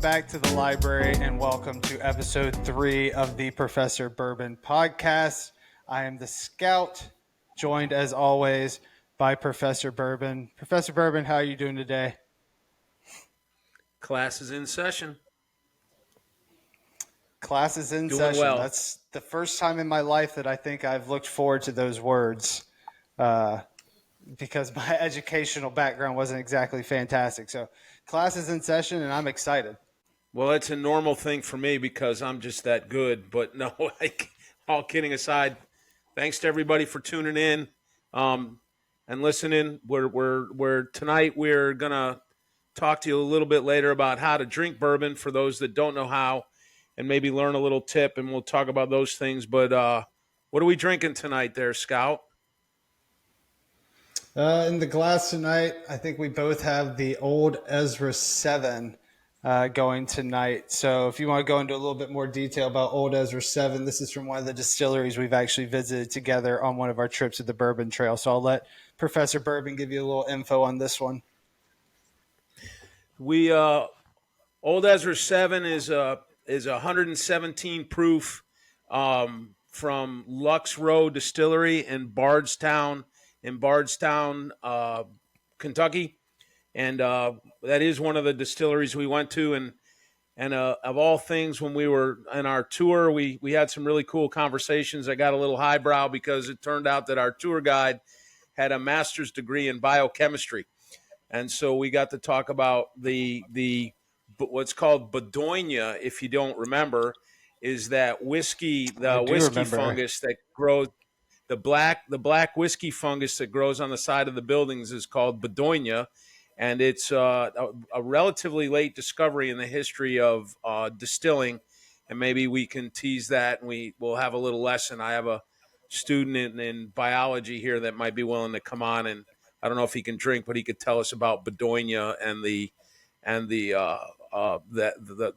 back to the library and welcome to episode 3 of the Professor Bourbon Podcast. I am the Scout, joined as always by Professor Bourbon. Professor Bourbon, how are you doing today? Class is in session. Class is in Doing session. well. That's the first time in my life that I think I've looked forward to those words because my educational background wasn't exactly fantastic. So class is in session and I'm excited. Well, it's a normal thing for me because I'm just that good. But no, all kidding aside, thanks to everybody for tuning in and listening. We're tonight we're gonna talk to you a little bit later about how to drink bourbon for those that don't know how, and maybe learn a little tip, and we'll talk about those things. But what are we drinking tonight, there, Scout? In the glass tonight, I think we both have the Old Ezra 7 going tonight. So if you want to go into a little bit more detail about Old Ezra 7, this is from one of the distilleries we've actually visited together on one of our trips to the Bourbon Trail. So I'll let Professor Bourbon give you a little info on this one. We Old Ezra 7 is 117 proof from Lux Row Distillery in Bardstown, Kentucky, and that is one of the distilleries we went to. And of all things, when we were in our tour, we had some really cool conversations. I got a little highbrow because it turned out that our tour guide had a master's degree in biochemistry, and so we got to talk about the what's called bedonia. If you don't remember, is that whiskey fungus that grows. The black whiskey fungus that grows on the side of the buildings is called bedonia, and it's a relatively late discovery in the history of distilling. And maybe we can tease that, and we'll have a little lesson. I have a student in biology here that might be willing to come on, and I don't know if he can drink, but he could tell us about bedonia and the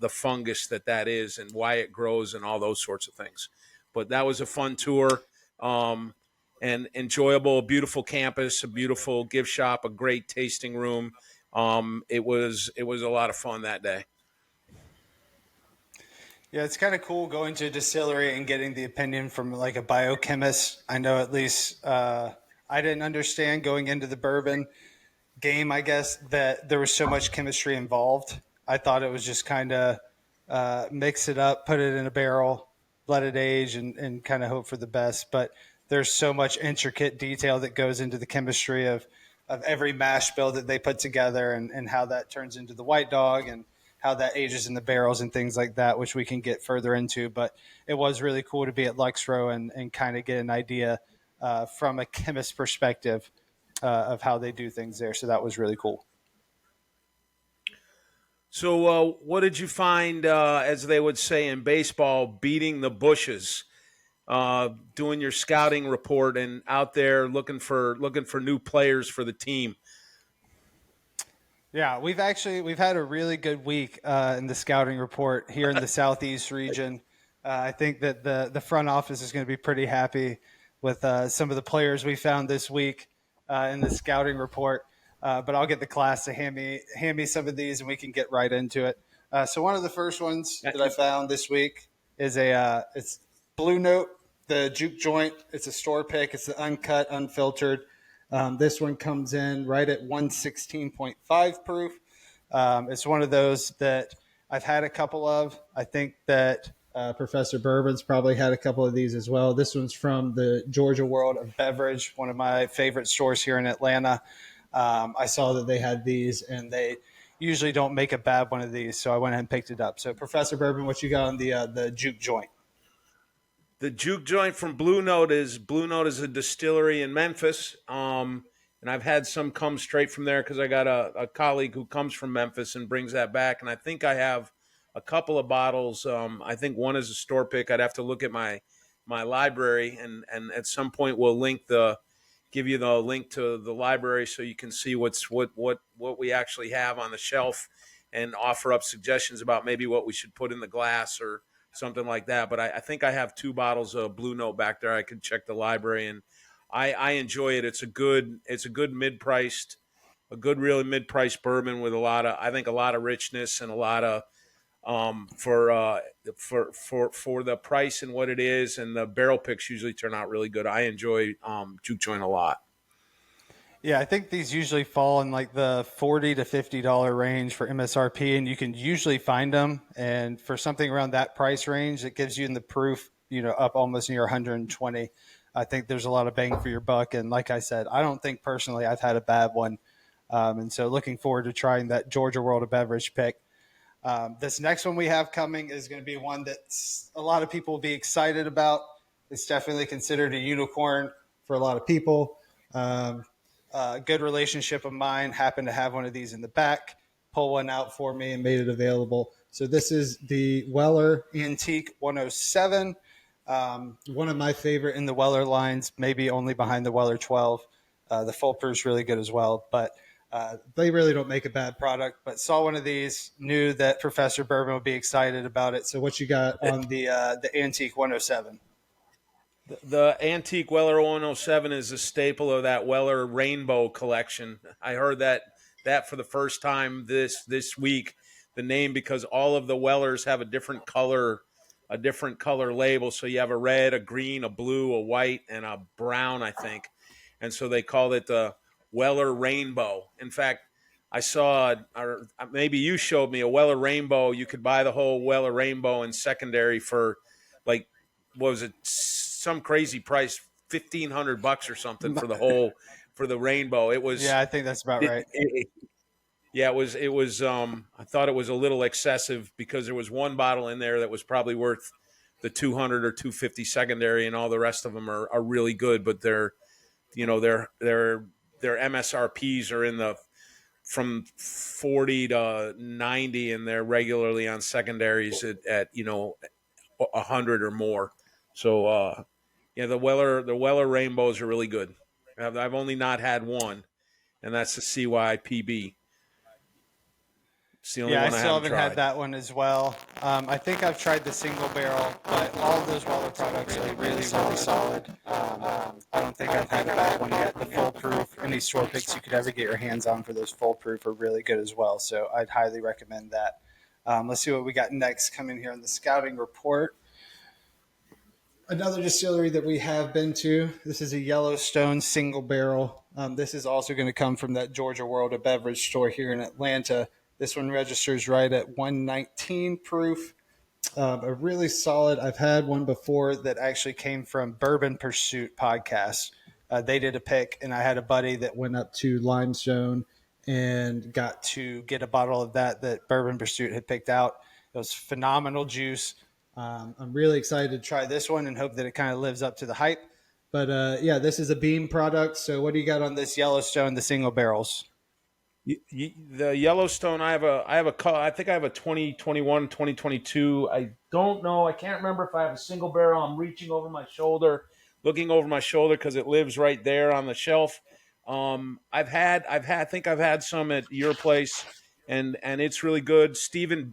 fungus that is and why it grows and all those sorts of things. But that was a fun tour. And enjoyable, a beautiful campus, a beautiful gift shop, a great tasting room. It was a lot of fun that day. Yeah, it's kind of cool going to a distillery and getting the opinion from like a biochemist. I know at least I didn't understand going into the bourbon game, I guess, that there was so much chemistry involved. I thought it was just kind of mix it up, put it in a barrel, let it age, and kind of hope for the best. But there's so much intricate detail that goes into the chemistry of every mash bill that they put together and how that turns into the white dog and how that ages in the barrels and things like that, which we can get further into. But it was really cool to be at Luxrow and kind of get an idea from a chemist perspective of how they do things there. So that was really cool. So what did you find, as they would say in baseball, beating the bushes, doing your scouting report and out there looking for new players for the team? Yeah, we've had a really good week in the scouting report here in the Southeast region. I think that the front office is going to be pretty happy with some of the players we found this week in the scouting report. But I'll get the class to hand me some of these, and we can get right into it. So one of the first ones that I found this week is it's Blue Note, the Juke Joint. It's a store pick. It's the uncut, unfiltered. This one comes in right at 116.5 proof. It's one of those that I've had a couple of. I think that Professor Bourbon's probably had a couple of these as well. This one's from the Georgia World of Beverage, one of my favorite stores here in Atlanta. I saw that they had these, and they usually don't make a bad one of these, so I went ahead and picked it up. So, Professor Bourbon, what you got on the Juke Joint? The Juke Joint from Blue Note is a distillery in Memphis, and I've had some come straight from there because I got a colleague who comes from Memphis and brings that back, and I think I have a couple of bottles. I think one is a store pick. I'd have to look at my library, and at some point we'll give you the link to the library so you can see what we actually have on the shelf and offer up suggestions about maybe what we should put in the glass or something like that. But I think I have 2 bottles of Blue Note back there. I could check the library, and I enjoy it. It's a good really mid-priced bourbon with a lot of richness and a lot of for the price and what it is, and the barrel picks usually turn out really good. I enjoy juke joint a lot. Yeah, I think these usually fall in like the $40 to $50 range for MSRP, and you can usually find them. And for something around that price range, it gives you in the proof, up almost near 120. I think there's a lot of bang for your buck. And like I said, I don't think personally I've had a bad one. And so looking forward to trying that Georgia World of Beverage pick. This next one we have coming is going to be one that a lot of people will be excited about. It's definitely considered a unicorn for a lot of people. Good relationship of mine happened to have one of these in the back, pull one out for me and made it available. So this is the Weller Antique 107. One of my favorite in the Weller lines, maybe only behind the Weller 12. The full proof's really good as well, but they really don't make a bad product. But saw one of these, knew that Professor Bourbon would be excited about it. So what you got on the Antique 107? The antique Weller 107 is a staple of that Weller Rainbow collection. I heard that for the first time this week, the name, because all of the Wellers have a different color label. So you have a red, a green, a blue, a white, and a brown, I think. And so they called it the Weller Rainbow. In fact, I saw, or maybe you showed me, a Weller Rainbow. You could buy the whole Weller Rainbow in secondary for like, what was it, some crazy price, $1,500 or something for the Rainbow. It was, yeah, I think that's about right. Yeah, it was. I thought it was a little excessive because there was one bottle in there that was probably worth the 200 or 250 secondary, and all the rest of them are really good. But their MSRPs are in the from 40 to 90, and they're regularly on secondaries at 100 or more. So the Weller Rainbows are really good. I've only not had one, and that's the CYPB. It's the only one I still haven't tried. had that one as well. I think I've tried the single barrel, but all of those Weller products are really, really solid. I don't think I've had a bad one yet. The full proof, any store picks you could ever get your hands on for those full proof are really good as well. So I'd highly recommend that. Let's see what we got next coming here in the scouting report. Another distillery that we have been to, this is a Yellowstone single barrel. This is also going to come from that Georgia World of Beverage store here in Atlanta. This one registers right at 119 proof. A really solid. I've had one before that actually came from Bourbon Pursuit podcast. They did a pick, and I had a buddy that went up to Limestone and got to get a bottle of that Bourbon Pursuit had picked out. It was phenomenal juice. I'm really excited to try this one and hope that it kind of lives up to the hype. But this is a Beam product. So what do you got on this Yellowstone, the single barrels? The Yellowstone, I think I have a 2021, 2022. I don't know. I can't remember if I have a single barrel. I'm looking over my shoulder because it lives right there on the shelf. I think I've had some at your place, and it's really good. Stephen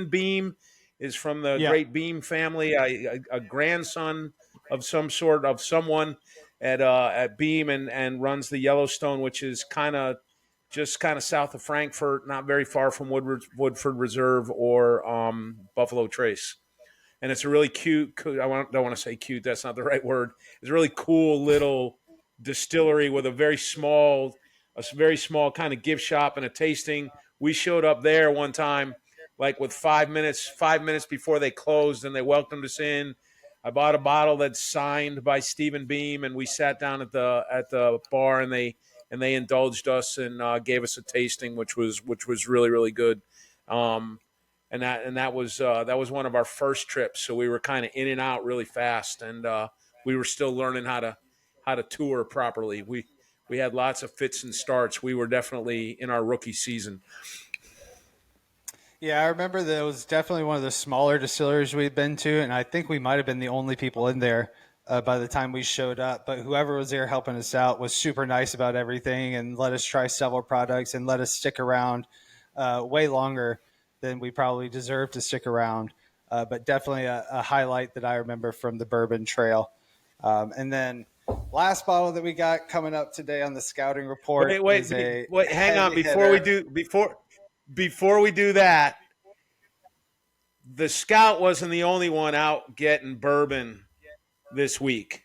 Beam is from the Great Beam family, a grandson of some sort of someone at Beam, and runs the Yellowstone, which is kind of south of Frankfurt, not very far from Woodford Reserve or Buffalo Trace. And it's a really cute. Don't want to say cute. That's not the right word. It's a really cool little distillery with a very small kind of gift shop and a tasting. We showed up there one time, like with 5 minutes before they closed, and they welcomed us in. I bought a bottle that's signed by Stephen Beam, and we sat down at the bar, and they indulged us and gave us a tasting, which was really, really good. And that was one of our first trips, so we were kind of in and out really fast, and we were still learning how to tour properly. We had lots of fits and starts. We were definitely in our rookie season. Yeah, I remember that it was definitely one of the smaller distilleries we'd been to, and I think we might have been the only people in there by the time we showed up. But whoever was there helping us out was super nice about everything and let us try several products and let us stick around way longer than we probably deserved to stick around. But definitely a highlight that I remember from the Bourbon Trail. And then last bottle that we got coming up today on the scouting report. Wait, hang on. Before we do that, the scout wasn't the only one out getting bourbon this week.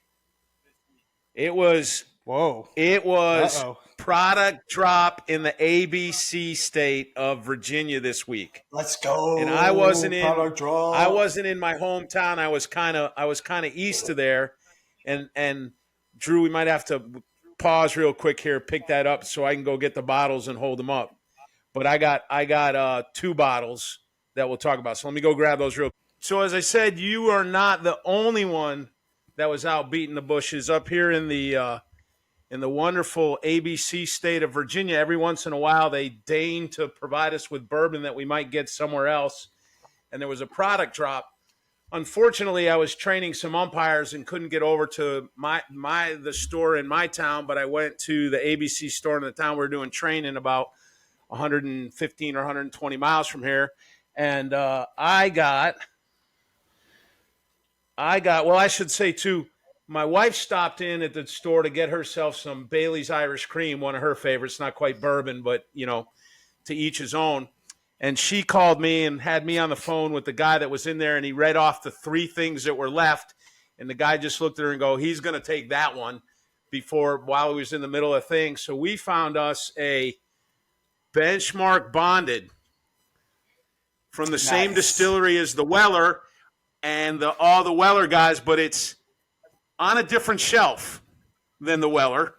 It was Whoa. It was Uh-oh. product drop in the ABC state of Virginia this week. Let's go. And I wasn't product drop. in my hometown. I was kind of east of there. And Drew, we might have to pause real quick here, pick that up so I can go get the bottles and hold them up. But I got 2 bottles that we'll talk about. So let me go grab those real quick. So as I said, you are not the only one that was out beating the bushes up here in the wonderful ABC state of Virginia. Every once in a while, they deign to provide us with bourbon that we might get somewhere else. And there was a product drop. Unfortunately, I was training some umpires and couldn't get over to the store in my town, but I went to the ABC store in the town. We're doing training about 115 or 120 miles from here. And I should say, too, my wife stopped in at the store to get herself some Bailey's Irish Cream, one of her favorites, not quite bourbon, but, to each his own. And she called me and had me on the phone with the guy that was in there, and he read off the 3 things that were left. And the guy just looked at her and go, he's going to take that one while he was in the middle of things. So we found us a Benchmark Bonded from the same distillery as the Weller and all the Weller guys, but it's on a different shelf than the Weller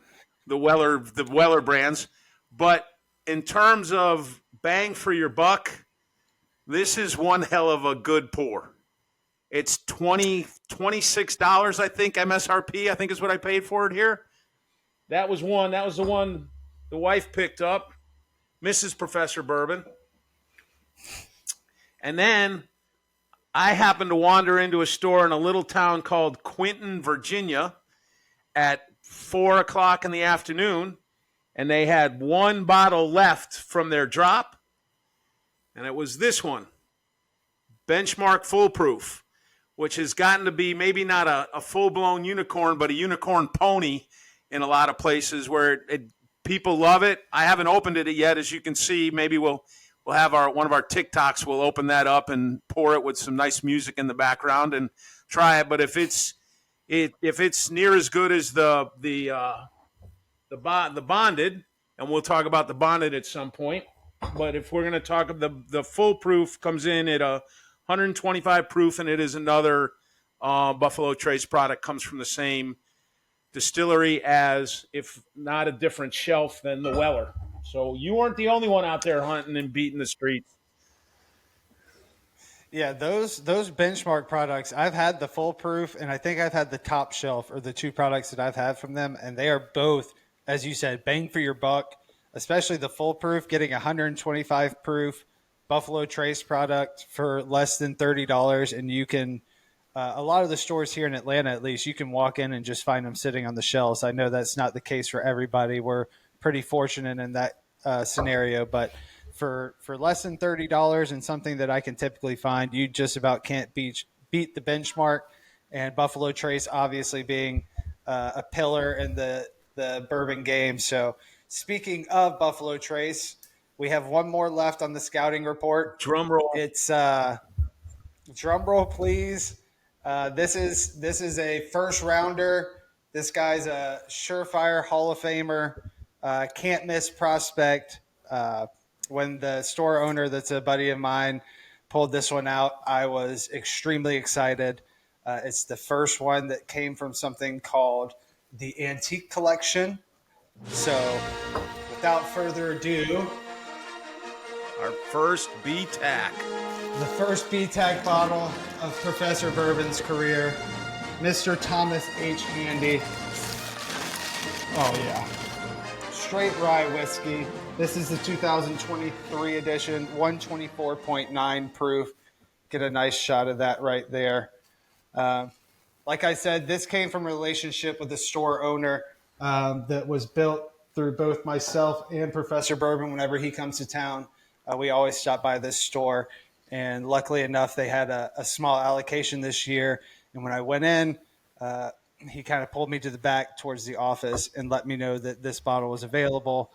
brands. But in terms of bang for your buck, this is one hell of a good pour. It's $26, I think, MSRP, I think is what I paid for it here. That was the one the wife picked up, Mrs. Professor Bourbon. And then I happened to wander into a store in a little town called Quinton, Virginia at 4 o'clock in the afternoon, and they had 1 bottle left from their drop, and it was this one, Benchmark Foolproof, which has gotten to be maybe not a full-blown unicorn, but a unicorn pony in a lot of places where people love it. I haven't opened it yet, as you can see. Maybe we'll have one of our TikToks. We'll open that up and pour it with some nice music in the background and try it. But if it's near as good as the Bonded, and we'll talk about the Bonded at some point. But if we're going to talk, the full proof comes in at 125 proof, and it is another Buffalo Trace product. Comes from the same distillery as, if not a different shelf than the Weller. So you weren't the only one out there hunting and beating the streets. Yeah, those Benchmark products, I've had the full proof, and I think I've had the top shelf, or the 2 products that I've had from them, and they are both, as you said, bang for your buck, especially the full proof, getting 125 proof Buffalo Trace product for less than $30, and you can a lot of the stores here in Atlanta, at least, you can walk in and just find them sitting on the shelves. I know that's not the case for everybody. We're pretty fortunate in that scenario, but for less than $30 and something that I can typically find, you just about can't beat the Benchmark, and Buffalo Trace obviously being a pillar in the bourbon game. So speaking of Buffalo Trace, we have one more left on the scouting report. Drum roll. It's drum roll, please. This is a first rounder. This guy's a surefire Hall of Famer. Can't miss prospect. When the store owner, that's a buddy of mine, pulled this one out, I was extremely excited. It's the first one that came from something called the Antique Collection. So without further ado, our first BTAC. The first BTAC bottle of Professor Bourbon's career, Mr. Thomas H. Handy. Oh, yeah. Straight rye whiskey. This is the 2023 edition, 124.9 proof. Get a nice shot of that right there. Like I said, this came from a relationship with the store owner that was built through both myself and Professor Bourbon. Whenever he comes to town, we always stop by this store. And luckily enough, they had a small allocation this year. And when I went in, he kind of pulled me to the back towards the office and let me know that this bottle was available.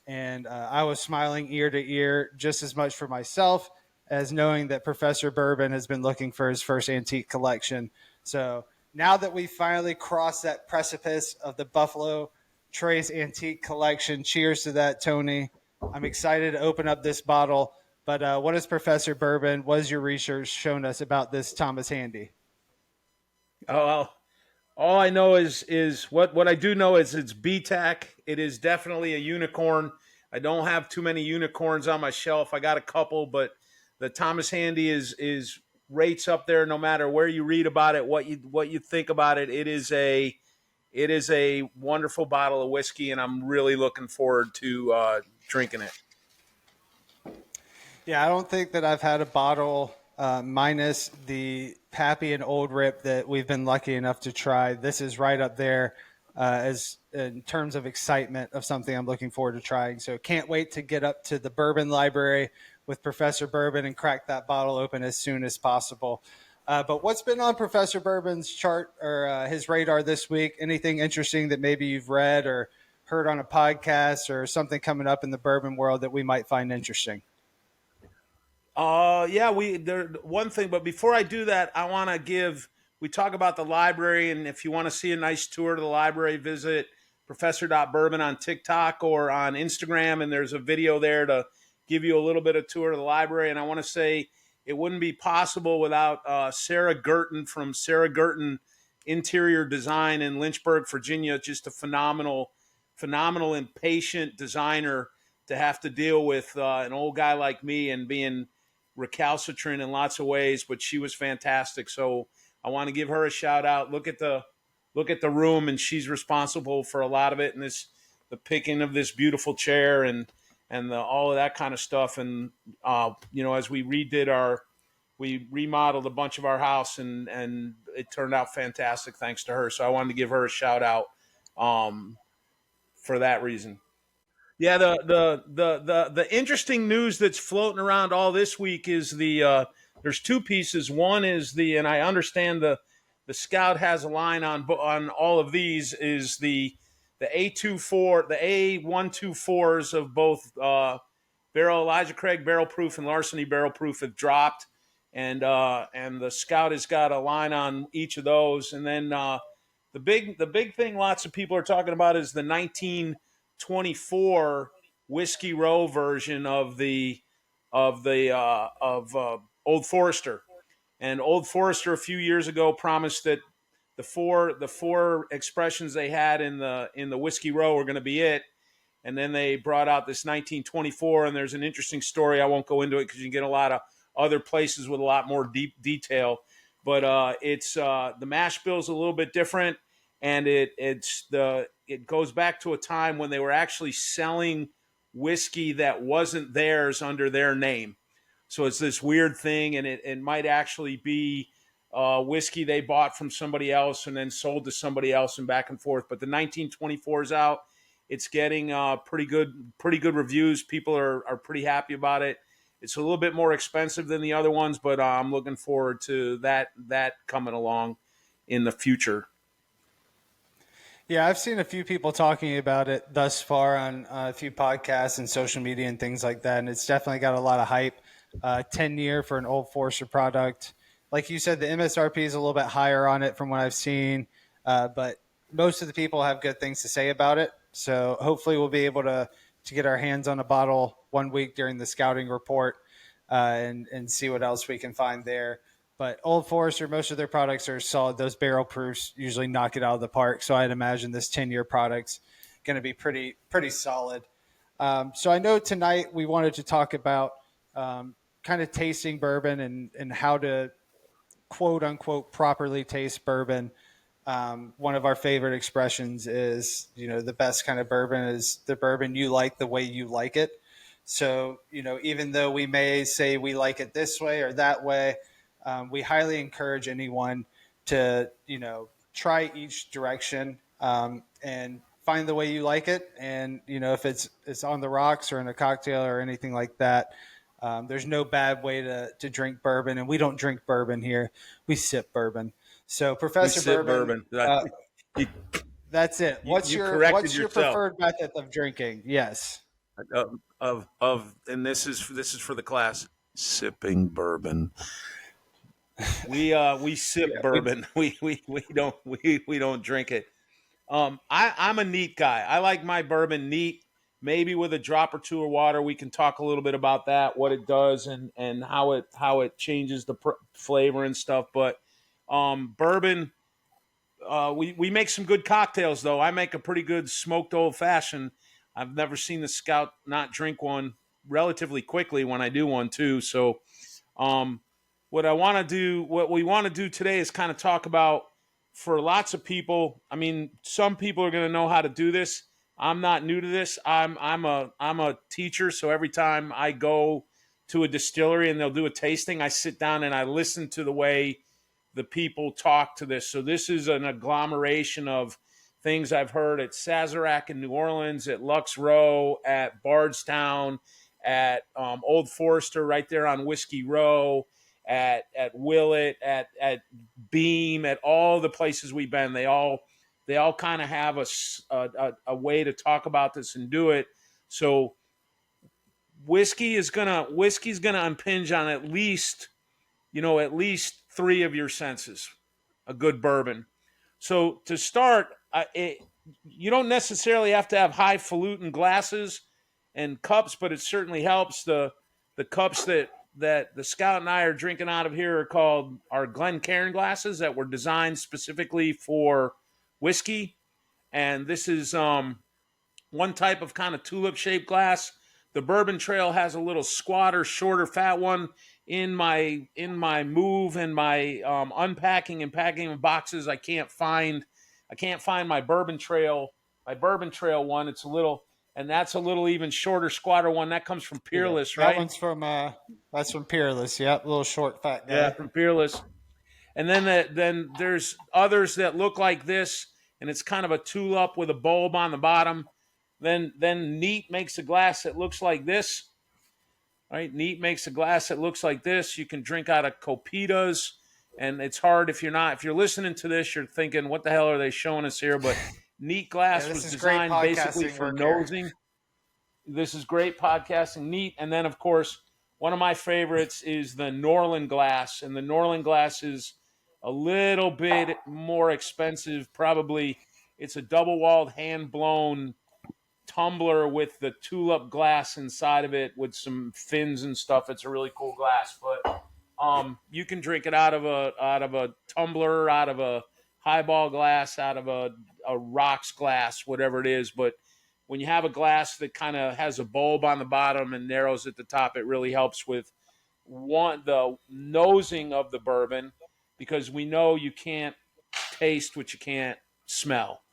And I was smiling ear to ear just as much for myself as knowing that Professor Bourbon has been looking for his first antique collection. So now that we finally crossed that precipice of the Buffalo Trace Antique Collection, cheers to that, Tony. I'm excited to open up this bottle. But what is Professor Bourbon? What has your research shown us about this Thomas Handy? Oh, well, all I know is what I do know is it's BTAC. It is definitely a unicorn. I don't have too many unicorns on my shelf. I got a couple, but the Thomas Handy is rates up there no matter where you read about it, what you think about it. It is a wonderful bottle of whiskey, and I'm really looking forward to drinking it. Yeah, I don't think that I've had a bottle minus the Pappy and Old Rip that we've been lucky enough to try. This is right up there as in terms of excitement of something I'm looking forward to trying. So can't wait to get up to the Bourbon Library with Professor Bourbon and crack that bottle open as soon as possible. But what's been on Professor Bourbon's chart or his radar this week? Anything interesting that maybe you've read or heard on a podcast or something coming up in the bourbon world that we might find interesting? Yeah, one thing, but before I do that, I want to we talk about the library, and if you want to see a nice tour to the library, visit Professor.Bourbon on TikTok or on Instagram, and there's a video there to give you a little bit of tour of the library. And I want to say it wouldn't be possible without Sarah Gurton from Sarah Gurton Interior Design in Lynchburg, Virginia. Just a phenomenal and patient designer to have to deal with an old guy like me and being recalcitrant in lots of ways, but she was fantastic. So I want to give her a shout out. Look at the room, and she's responsible for a lot of it, and the picking of this beautiful chair and all of that kind of stuff. And as we remodeled a bunch of our house, and it turned out fantastic thanks to her. So I wanted to give her a shout out for that reason. Yeah, the interesting news that's floating around all this week is there's two pieces. One is and I understand the Scout has a line on all of these, is the A24, the A124s of both Barrel Elijah Craig Barrel Proof and Larceny Barrel Proof have dropped, and the Scout has got a line on each of those. And then the big thing lots of people are talking about is the 1924 Whiskey Row version of Old Forester. And Old Forester a few years ago promised that the four expressions they had in the Whiskey Row were going to be it. And then they brought out this 1924, and there's an interesting story. I won't go into it because you can get a lot of other places with a lot more deep detail. But it's the mash bill's a little bit different, and it goes back to a time when they were actually selling whiskey that wasn't theirs under their name. So it's this weird thing, and it might actually be whiskey they bought from somebody else and then sold to somebody else, and back and forth. But the 1924 is out. It's getting pretty good reviews. People are pretty happy about it. It's a little bit more expensive than the other ones, but I'm looking forward to that coming along in the future. Yeah, I've seen a few people talking about it thus far on a few podcasts and social media and things like that, and it's definitely got a lot of hype. 10-year for an Old Forester product. Like you said, the MSRP is a little bit higher on it from what I've seen, but most of the people have good things to say about it. So hopefully we'll be able to get our hands on a bottle one week during the scouting report and see what else we can find there. But Old Forester, most of their products are solid. Those barrel proofs usually knock it out of the park. So I'd imagine this 10-year product's going to be pretty solid. So I know tonight we wanted to talk about kind of tasting bourbon and how to quote unquote properly taste bourbon. One of our favorite expressions is, the best kind of bourbon is the bourbon you like the way you like it. So, even though we may say we like it this way or that way, we highly encourage anyone to, try each direction and find the way you like it. And, if it's on the rocks or in a cocktail or anything like that, there's no bad way to drink bourbon. And we don't drink bourbon here. We sip bourbon. So Professor Bourbon, that's it. What's your preferred method of drinking? Yes. And this is for the class. Sipping bourbon. We sip bourbon. We don't drink it. I'm a neat guy. I like my bourbon neat, maybe with a drop or two of water. We can talk a little bit about that, what it does, and how it changes the flavor and stuff. But bourbon, we make some good cocktails though. I make a pretty good smoked old fashioned. I've never seen the Scout not drink one relatively quickly when I do one too. So, what we want to do today is kind of talk about, for lots of people. I mean, some people are going to know how to do this. I'm not new to this. I'm a teacher, so every time I go to a distillery and they'll do a tasting, I sit down and I listen to the way the people talk to this. So this is an agglomeration of things I've heard at Sazerac in New Orleans, at Lux Row, at Bardstown, at Old Forester right there on Whiskey Row, at Willett, at Beam, at all the places we've been. They all kind of have a way to talk about this and do it. So whiskey's gonna impinge on at least three of your senses. A good bourbon. So to start, you don't necessarily have to have highfalutin glasses and cups, but it certainly helps. The cups that the Scout and I are drinking out of here are called our Glencairn glasses that were designed specifically for whiskey. And this is one type of kind of tulip-shaped glass. The Bourbon Trail has a little squatter, shorter, fat one. In my move and my unpacking and packing of boxes, I can't find my Bourbon Trail one. It's a little, and that's a little even shorter, squatter one. That comes from Peerless, right? That one's that's from Peerless. Yep, a little short, fat guy. Yeah, from Peerless. And then there's others that look like this, and it's kind of a tulip with a bulb on the bottom. Then Neat makes a glass that looks like this. Right? Neat makes a glass that looks like this. You can drink out of copetas, and it's hard if you're listening to this, you're thinking, what the hell are they showing us here? But Neat glass was designed basically for nosing. This is great podcasting. Neat. And then, of course, one of my favorites is the Norland glass, and the Norland glass is a little bit more expensive. Probably it's a double-walled, hand-blown tumbler with the tulip glass inside of it with some fins and stuff. It's a really cool glass, but you can drink it out of a tumbler, out of a highball glass, out of a rocks glass, whatever it is. But when you have a glass that kind of has a bulb on the bottom and narrows at the top, it really helps with the nosing of the bourbon, because we know you can't taste what you can't smell.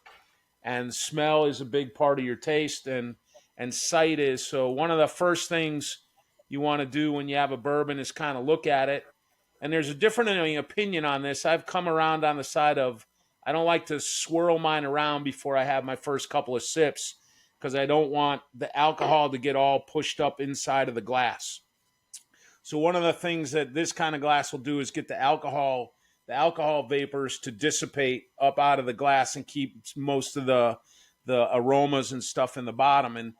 And smell is a big part of your taste, and sight is. So one of the first things you want to do when you have a bourbon is kind of look at it. And there's a different opinion on this. I've come around on the side of, I don't like to swirl mine around before I have my first couple of sips, because I don't want the alcohol to get all pushed up inside of the glass. So one of the things that this kind of glass will do is get the alcohol vapors to dissipate up out of the glass and keep most of the aromas and stuff in the bottom.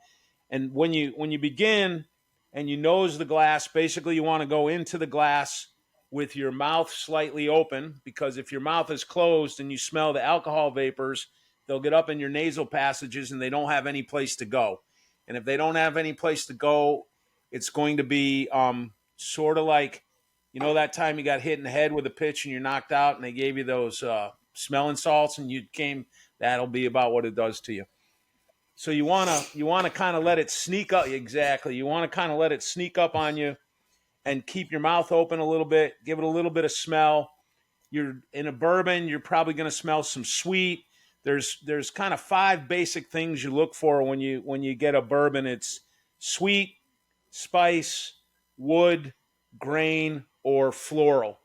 And when you begin and you nose the glass, basically you want to go into the glass with your mouth slightly open, because if your mouth is closed and you smell the alcohol vapors, they'll get up in your nasal passages and they don't have any place to go. And if they don't have any place to go, it's going to be sort of like, that time you got hit in the head with a pitch and you're knocked out and they gave you those smelling salts and that'll be about what it does to you. So you want to kind of let it sneak up. Exactly. You want to kind of let it sneak up on you and keep your mouth open a little bit, give it a little bit of smell. You're in a bourbon, you're probably going to smell some sweet. There's kind of 5 basic things you look for when you get a bourbon. It's sweet, spice, wood, grain, or floral,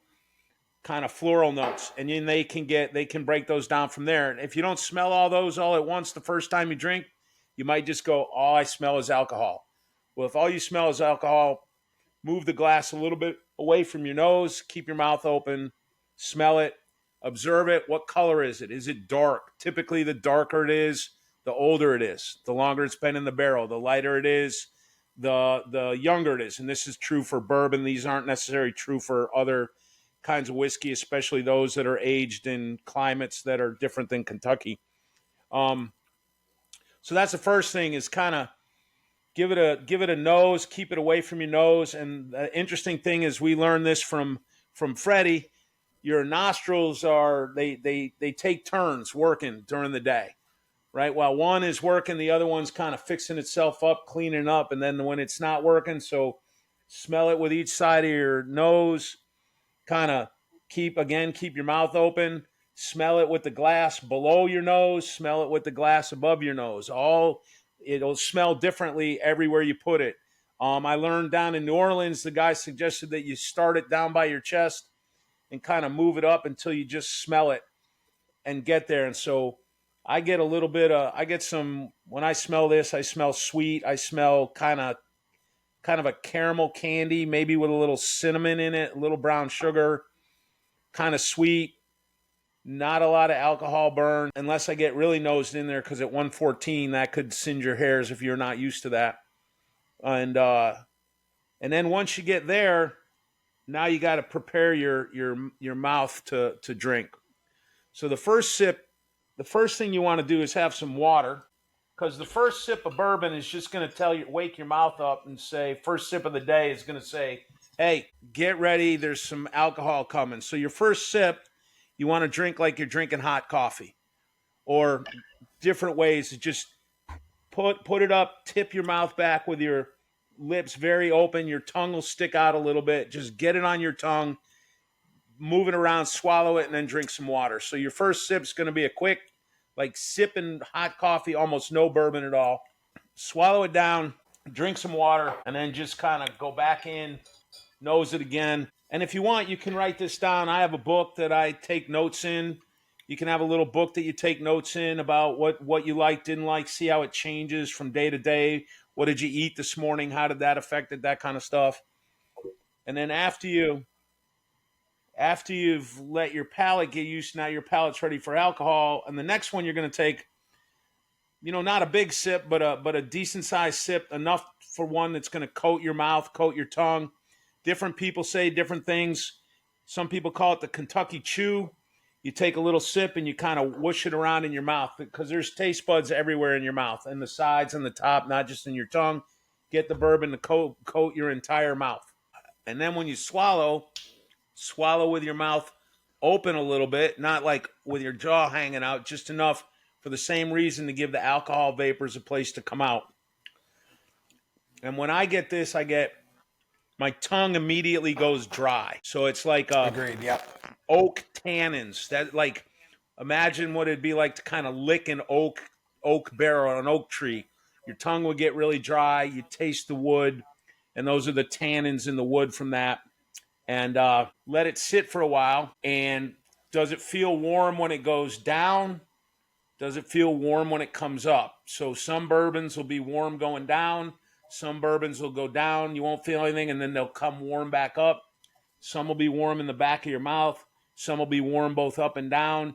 kind of floral notes. And then they can break those down from there. And if you don't smell all those all at once the first time you drink, you might just go, all I smell is alcohol. Well, if all you smell is alcohol, move the glass a little bit away from your nose, keep your mouth open, smell it, observe it. What color is it? Is it dark? Typically, the darker it is, the older it is. The longer it's been in the barrel, the lighter it is, the younger it is. And this is true for bourbon. These aren't necessarily true for other kinds of whiskey, especially those that are aged in climates that are different than Kentucky. So that's the first thing, is kind of give it a nose, keep it away from your nose. And the interesting thing is, we learned this from Freddie. Your nostrils they take turns working during the day, right? While one is working, the other one's kind of fixing itself up, cleaning up, and then when it's not working, so smell it with each side of your nose. Kind of keep your mouth open. Smell it with the glass below your nose. Smell it with the glass above your nose. It'll smell differently everywhere you put it. I learned down in New Orleans, the guy suggested that you start it down by your chest and kind of move it up until you just smell it and get there. And so I get when I smell this, I smell sweet. I smell kind of a caramel candy, maybe with a little cinnamon in it, a little brown sugar, kind of sweet. Not a lot of alcohol burn, unless I get really nosed in there, because at 114 that could singe your hairs if you're not used to that. And then once you get there, now you got to prepare your mouth to drink. So the first thing you want to do is have some water, because the first sip of bourbon is just going to wake your mouth up and say, first sip of the day is going to say, hey, get ready, there's some alcohol coming. So your first sip, you want to drink like you're drinking hot coffee, or different ways to just put it up, tip your mouth back with your lips very open. Your tongue will stick out a little bit. Just get it on your tongue, move it around, swallow it, and then drink some water. So your first sip is going to be a quick, like sipping hot coffee, almost no bourbon at all. Swallow it down, drink some water, and then just kind of go back in, nose it again. And if you want, you can write this down. I have a book that I take notes in. You can have a little book that you take notes in about what you like, didn't like, see how it changes from day to day. What did you eat this morning? How did that affect it? That kind of stuff. And then after you've let your palate get used, now your palate's ready for alcohol. And the next one you're going to take, not a big sip, but a decent sized sip, enough for one that's going to coat your mouth, coat your tongue. Different people say different things. Some people call it the Kentucky Chew. You take a little sip and you kind of whoosh it around in your mouth, because there's taste buds everywhere in your mouth, and the sides and the top, not just in your tongue. Get the bourbon to coat your entire mouth. And then when you swallow with your mouth open a little bit, not like with your jaw hanging out, just enough for the same reason to give the alcohol vapors a place to come out. And when I get this, my tongue immediately goes dry. So it's like Agreed, yep. Oak tannins. That, like, imagine what it'd be like to kind of lick an oak barrel on an oak tree. Your tongue would get really dry. You taste the wood, and those are the tannins in the wood from that. And let it sit for a while. And does it feel warm when it goes down? Does it feel warm when it comes up? So some bourbons will be warm going down. Some bourbons will go down, you won't feel anything, and then they'll come warm back up. Some will be warm in the back of your mouth. Some will be warm both up and down.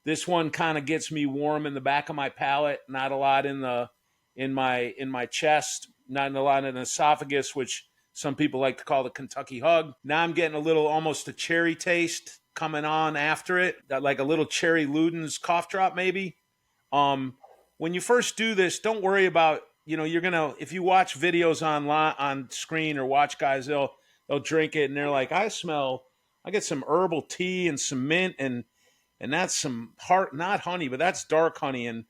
This one kind of gets me warm in the back of my palate, not a lot in my chest, not a lot in the esophagus, which some people like to call the Kentucky hug. Now I'm getting a little, almost a cherry taste coming on after it, like a little cherry Luden's cough drop maybe. When you first do this, don't worry about, if you watch videos on screen or watch guys, they'll drink it and they're like, I get some herbal tea and some mint and that's some not honey, but that's dark honey. And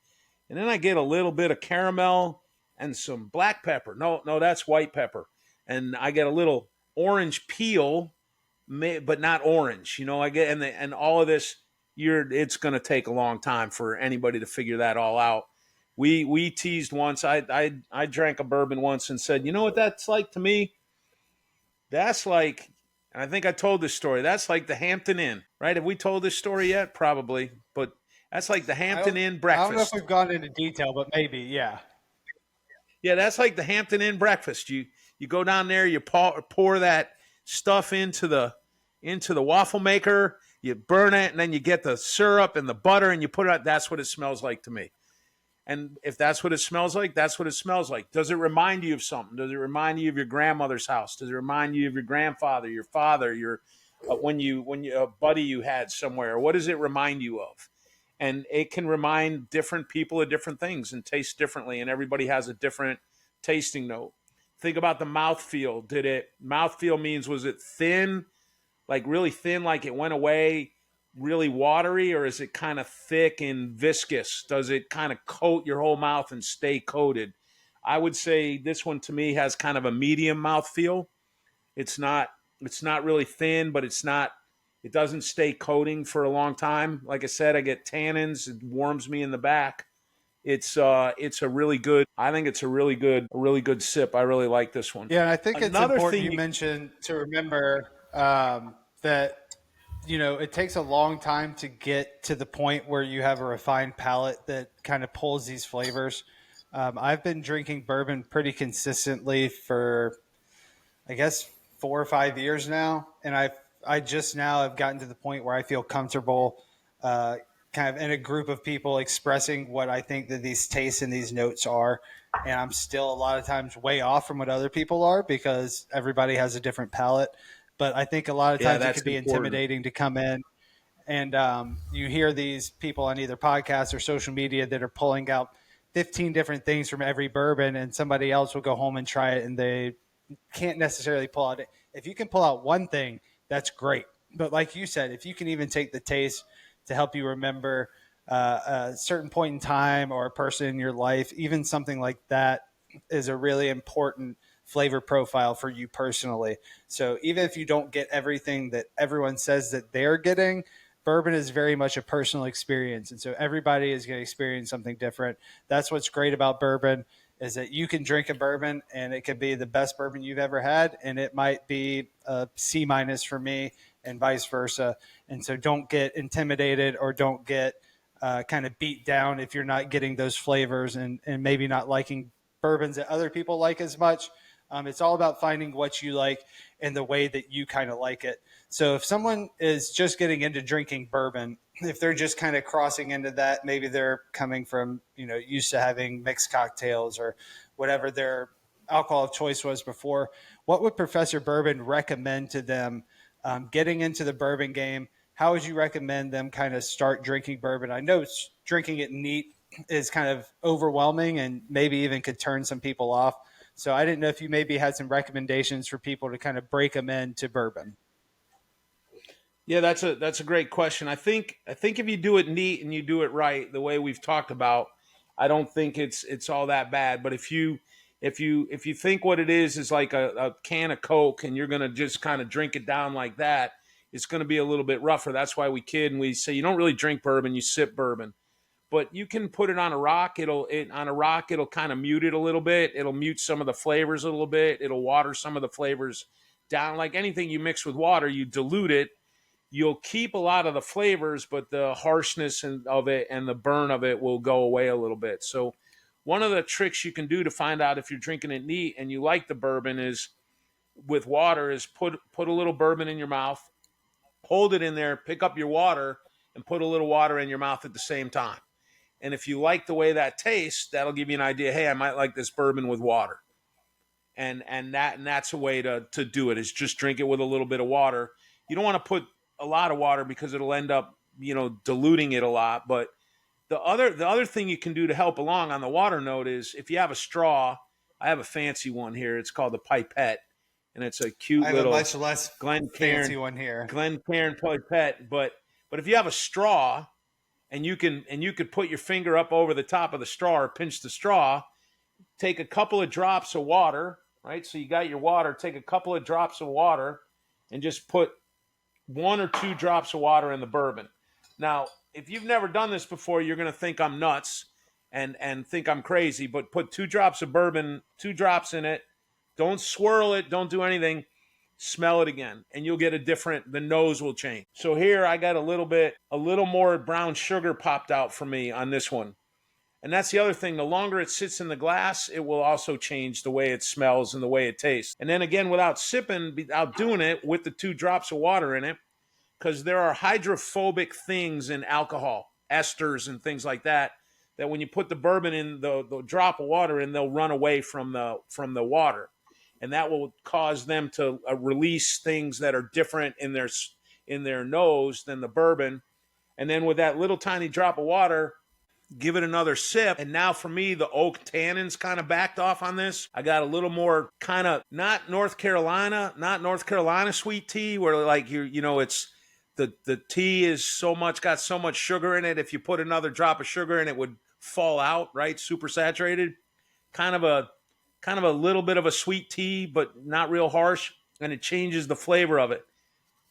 then I get a little bit of caramel and some black pepper. No, that's white pepper. And I get a little orange peel, but not orange. I get, and all of this, it's going to take a long time for anybody to figure that all out. We teased once. I drank a bourbon once and said, you know what that's like to me? That's like, and I think I told this story, that's like the Hampton Inn, right? Have we told this story yet? Probably. But that's like the Hampton Inn breakfast. I don't know if we've gone into detail, but maybe, yeah. Yeah, that's like the Hampton Inn breakfast. You go down there, you pour that stuff into the waffle maker, you burn it, and then you get the syrup and the butter and you put it out. That's what it smells like to me. And if that's what it smells like, that's what it smells like. Does it remind you of something? Does it remind you of your grandmother's house? Does it remind you of your grandfather, your father, your when you a buddy you had somewhere? What does it remind you of? And it can remind different people of different things and taste differently. And everybody has a different tasting note. Think about the mouthfeel. Mouthfeel means, was it thin, like really thin, like it went away, really watery, or is it kind of thick and viscous? Does it kind of coat your whole mouth and stay coated? I would say this one to me has kind of a medium mouthfeel. It's not really thin, but it doesn't stay coating for a long time. Like I said, I get tannins, it warms me in the back. It's a really good, I think it's a really good sip. I really like this one. Yeah, and I think it's Another important thing you mentioned to remember that it takes a long time to get to the point where you have a refined palate that kind of pulls these flavors. I've been drinking bourbon pretty consistently for, I guess, 4 or 5 years now, and I just now have gotten to the point where I feel comfortable, kind of in a group of people expressing what I think that these tastes and these notes are. And I'm still a lot of times way off from what other people are because everybody has a different palate. But I think a lot of times it that's could be important. intimidating to come in and you hear these people on either podcasts or social media that are pulling out 15 different things from every bourbon, and somebody else will go home and try it and they can't necessarily pull out it. If you can pull out one thing, that's great. But like you said, if you can even take the taste to help you remember a certain point in time or a person in your life, even something like that is a really important flavor profile for you personally. So even if you don't get everything that everyone says that they're getting, bourbon is very much a personal experience. And so everybody is going to experience something different. That's what's great about bourbon, is that you can drink a bourbon and it could be the best bourbon you've ever had, and it might be a C- for me and vice versa. And so don't get intimidated or don't get kind of beat down if you're not getting those flavors and maybe not liking bourbons that other people like as much. It's all about finding what you like and the way that you kind of like it. So if someone is just getting into drinking bourbon, if they're just kind of crossing into that, maybe they're coming from, used to having mixed cocktails or whatever their alcohol of choice was before, what would Professor Bourbon recommend to them getting into the bourbon game? How would you recommend them kind of start drinking bourbon? I know drinking it neat is kind of overwhelming and maybe even could turn some people off. So I didn't know if you maybe had some recommendations for people to kind of break them into bourbon. Yeah, that's a great question. I think if you do it neat and you do it right, the way we've talked about, I don't think it's all that bad. But if you think what it is like a can of Coke and you're gonna just kind of drink it down like that, it's gonna be a little bit rougher. That's why we kid and we say you don't really drink bourbon, you sip bourbon. But you can put it on a rock. It'll kind of mute it a little bit. It'll mute some of the flavors a little bit. It'll water some of the flavors down. Like anything you mix with water, you dilute it. You'll keep a lot of the flavors, but the harshness of it and the burn of it will go away a little bit. So one of the tricks you can do to find out if you're drinking it neat and you like the bourbon is with water is put a little bourbon in your mouth, hold it in there, pick up your water, and put a little water in your mouth at the same time. And if you like the way that tastes, that'll give you an idea, hey, I might like this bourbon with water. And that's a way to do it, is just drink it with a little bit of water. You don't want to put a lot of water because it'll end up, diluting it a lot. But the other thing you can do to help along on the water note is if you have a straw. I have a fancy one here. It's called the pipette, and it's a cute I have little a much less fancy one here. Glencairn pipette. But if you have a straw and you could put your finger up over the top of the straw or pinch the straw, take a couple of drops of water, right? So you got your water, take a couple of drops of water and just put 1 or 2 drops of water in the bourbon. Now, if you've never done this before, you're going to think I'm nuts and think I'm crazy, but put 2 drops of bourbon, 2 drops in it. Don't swirl it. Don't do anything. Smell it again, and you'll get the nose will change. So here I got a little more brown sugar popped out for me on this one. And that's the other thing. The longer it sits in the glass, it will also change the way it smells and the way it tastes. And then again, without doing it with the 2 drops of water in it, because there are hydrophobic things in alcohol, esters and things like that that when you put the bourbon in the drop of water in, they'll run away from the water, and that will cause them to release things that are different in their nose than the bourbon. And then with that little tiny drop of water, give it another sip. And now for me, the oak tannins kind of backed off on this. I got a little more kind of not North Carolina sweet tea where like it's the tea is got so much sugar in it. If you put another drop of sugar in it would fall out, right? Super saturated. Kind of a little bit of a sweet tea, but not real harsh. And it changes the flavor of it.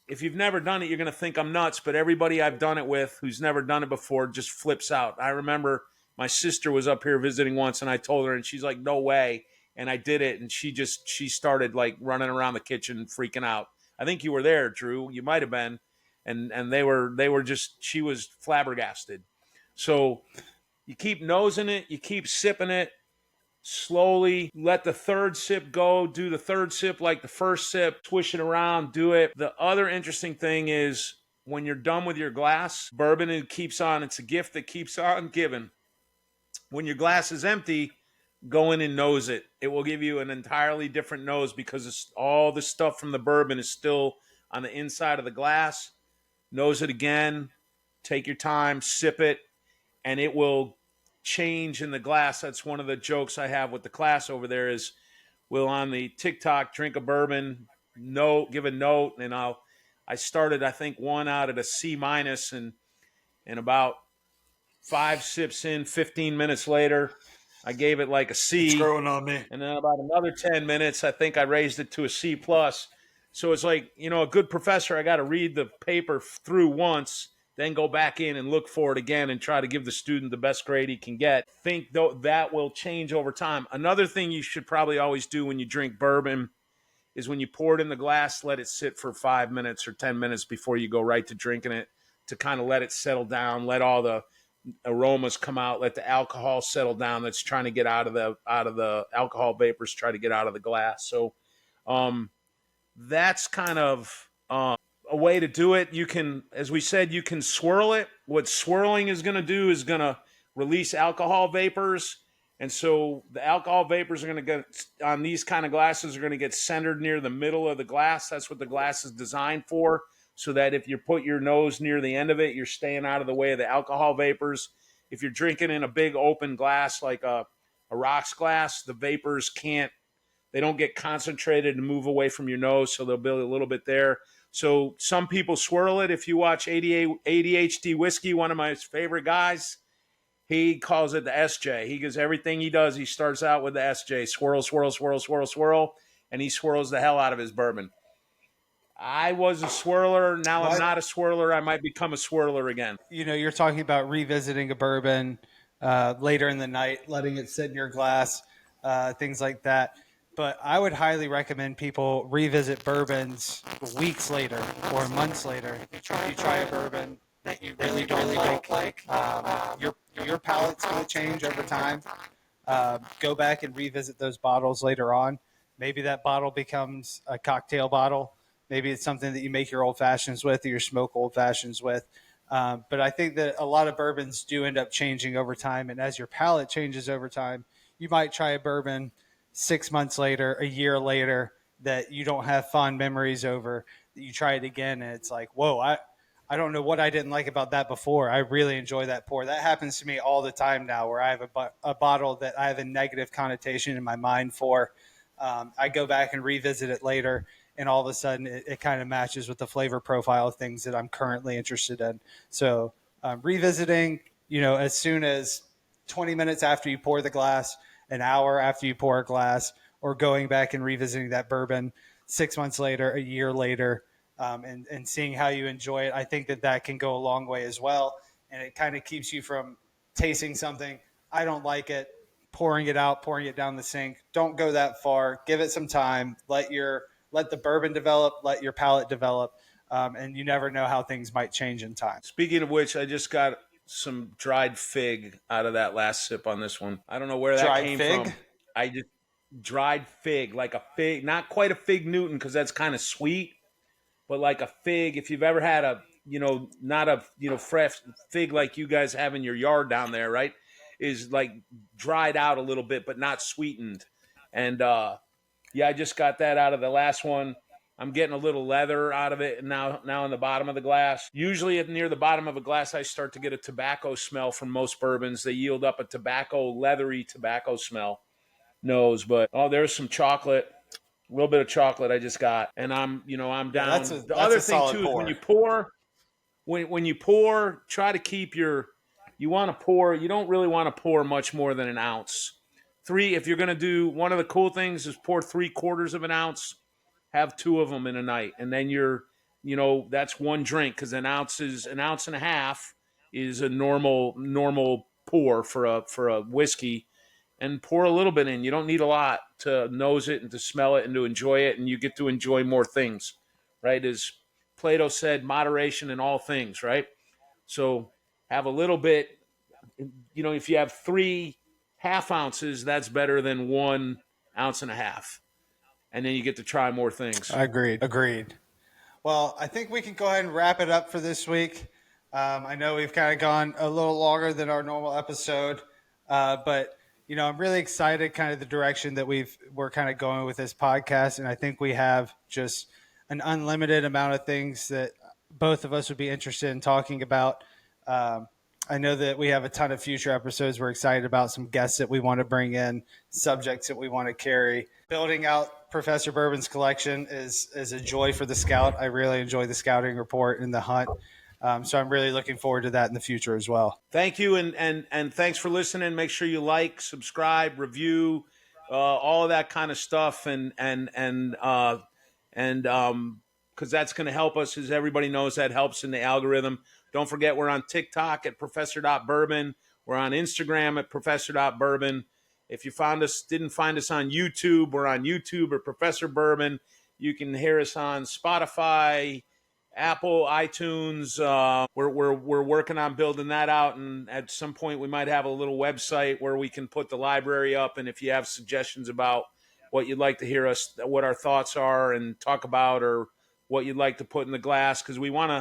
If you've never done it, you're going to think I'm nuts, but everybody I've done it with who's never done it before just flips out. I remember my sister was up here visiting once, and I told her, and she's like, no way. And I did it, and she started like running around the kitchen freaking out. I think you were there, Drew. You might have been. And they were just, she was flabbergasted. So you keep nosing it, you keep sipping it. Slowly let the third sip go. Do the third sip like the first sip. Swish it around. Do it. The other interesting thing is when you're done with your glass, bourbon it's a gift that keeps on giving. When your glass is empty, go in and nose it. It will give you an entirely different nose because all the stuff from the bourbon is still on the inside of the glass. Nose it again. Take your time. Sip it. And it will change in the glass. That's one of the jokes I have with the class over there is we'll on the TikTok drink a bourbon, give a note, and I started I think one out at a C minus and about 5 sips in, 15 minutes later, I gave it like a C. It's growing on me. And then about another 10 minutes, I think I raised it to a C plus. So it's like, a good professor, I got to read the paper through once, then go back in and look for it again and try to give the student the best grade he can get. Think though that will change over time. Another thing you should probably always do when you drink bourbon is when you pour it in the glass, let it sit for 5 minutes or 10 minutes before you go right to drinking it to kind of let it settle down, let all the aromas come out, let the alcohol settle down that's trying to get out of the alcohol vapors, try to get out of the glass. So that's kind of a way to do it. You can, as we said, you can swirl it. What swirling is going to do is going to release alcohol vapors. And so the alcohol vapors are going to get on these kind of glasses are going to get centered near the middle of the glass. That's what the glass is designed for. So that if you put your nose near the end of it, you're staying out of the way of the alcohol vapors. If you're drinking in a big open glass, like a rocks glass, the vapors they don't get concentrated and move away from your nose. So they'll build a little bit there. So some people swirl it. If you watch ADHD Whiskey, one of my favorite guys, he calls it the SJ. He goes, everything he does, he starts out with the SJ. Swirl, swirl, swirl, swirl, swirl. And he swirls the hell out of his bourbon. I was a swirler. Now I'm not a swirler. I might become a swirler again. You're talking about revisiting a bourbon later in the night, letting it sit in your glass, things like that. But I would highly recommend people revisit bourbons weeks later or months later. If you try a bourbon that you really don't like, your palate's going to change over time. Go back and revisit those bottles later on. Maybe that bottle becomes a cocktail bottle. Maybe it's something that you make your old fashions with or your smoke old fashions with. But I think that a lot of bourbons do end up changing over time. And as your palate changes over time, you might try a bourbon 6 months later, a year later, that you don't have fond memories over, that you try it again and it's like, whoa, I don't know what I didn't like about that before. I really enjoy that pour. That happens to me all the time now where I have a bottle that I have a negative connotation in my mind for. I go back and revisit it later, and all of a sudden it kind of matches with the flavor profile of things that I'm currently interested in. So revisiting, as soon as 20 minutes after you pour the glass, an hour after you pour a glass, or going back and revisiting that bourbon 6 months later, a year later, and seeing how you enjoy it. I think that can go a long way as well. And it kind of keeps you from tasting something, I don't like it, pouring it out, pouring it down the sink. Don't go that far. Give it some time. Let the bourbon develop, let your palate develop. And you never know how things might change in time. Speaking of which, I just got some dried fig out of that last sip on this one. I don't know where that came from. I just dried fig, like a fig, not quite a fig Newton because that's kind of sweet, but like a fig. If you've ever had not a fresh fig like you guys have in your yard down there, right? is like dried out a little bit, but not sweetened. And I just got that out of the last one. I'm getting a little leather out of it now in the bottom of the glass. Usually near the bottom of a glass, I start to get a tobacco smell from most bourbons. They yield up a leathery tobacco smell nose. But, there's some chocolate, a little bit of chocolate I just got. And I'm down. The other thing, too, is when you pour, try to keep you don't really want to pour much more than an ounce. If you're going to do, one of the cool things is pour 3/4 of an ounce. Have 2 of them in a night, and then that's one drink, because an ounce and a half is a normal pour for a whiskey, and pour a little bit in. You don't need a lot to nose it and to smell it and to enjoy it, and you get to enjoy more things, right? As Plato said, moderation in all things, right? So have a little bit. If you have 3 half ounces, that's better than 1 ounce and a half. And then you get to try more things. Agreed. Well, I think we can go ahead and wrap it up for this week. I know we've kind of gone a little longer than our normal episode, but I'm really excited kind of the direction that we're kind of going with this podcast. And I think we have just an unlimited amount of things that both of us would be interested in talking about. I know that we have a ton of future episodes. We're excited about some guests that we want to bring in, subjects that we want to carry. Building out Professor Bourbon's collection is a joy for the scout. I really enjoy the scouting report and the hunt. So I'm really looking forward to that in the future as well. Thank you. And thanks for listening. Make sure you like, subscribe, review, all of that kind of stuff. And because that's going to help us, as everybody knows, that helps in the algorithm. Don't forget, we're on TikTok at professor.bourbon. We're on Instagram at professor.bourbon. If you didn't find us on YouTube, we're on YouTube at Professor Bourbon. You can hear us on Spotify, Apple, iTunes. We're working on building that out, and at some point we might have a little website where we can put the library up. And if you have suggestions about what you'd like to hear us, what our thoughts are and talk about, or what you'd like to put in the glass, because we want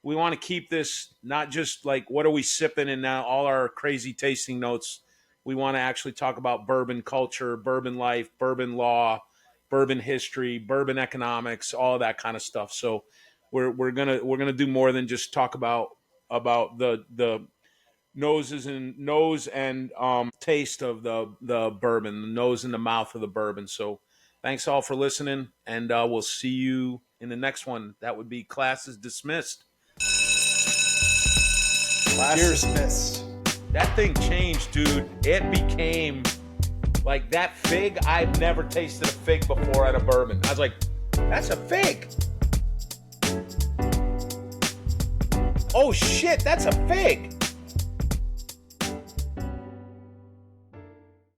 to keep this not just like what are we sipping and now all our crazy tasting notes. We want to actually talk about bourbon culture, bourbon life, bourbon law, bourbon history, bourbon economics, all that kind of stuff. So we're gonna do more than just talk about the nose and taste of the bourbon, the nose and the mouth of the bourbon. So thanks all for listening, and we'll see you in the next one. That would be Class is Dismissed. Class dismissed. That thing changed, dude. It became like that fig. I've never tasted a fig before at a bourbon. I was like, that's a fig. Oh shit, that's a fig.